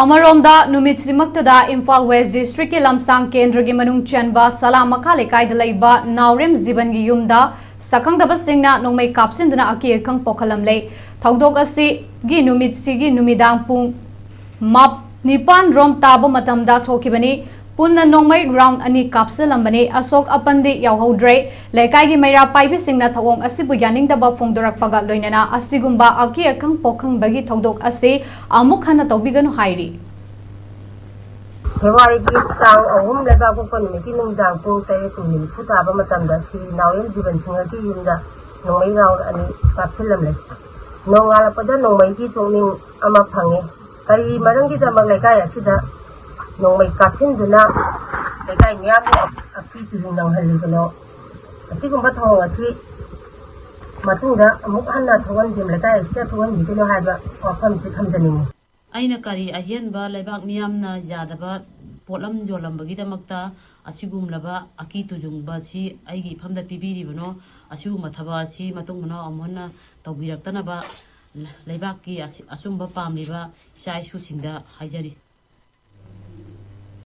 अमरोमदा नुमितसिमक्तदा Imphal waste district के लमसांग केंद्र की मनुंग चनबा सला मखा लेकायदा लैबा नावरेम जिबन की युमदा sakhangdabasing nonmei kapsinduna akhang pok-hallamle thongdok asi gi numit sigi numidang pung map nipan rom taba matamda thokibani punna nonmei round ani kapsalambani asok apandi yauhodre lekai gi meira paibi singna thawong asibu yaningdaba phongdorakpaga loinana asigumba akhang pokhang bagi thongdok asi amuk hana tawbiganu hairi February ki tang ahum leba ko kon mi ki nung dang po tay tu ni futa ba matam da si Naorem Jiban singa ki yumda nonmei round ani kapsinduna nong ala pada nonmei ki tongning ama phange kari marang ki da mag lekai asida nonmei kapsinduna lekai mya ko api tu nang hali kono asigumba thong asi matungda amuk hanna thogan dim lekai asida thogan ni kono haiba wafam si thamjani aina kari ahianba laibak miyamna yadaba polam jolambagidamakta asigumlaba aki tujungba si aigi phamda pibiribano asiguma thaba si matungmana amhonna tawbiraktanaba laibak ki asumba pamliba sai su singda haijari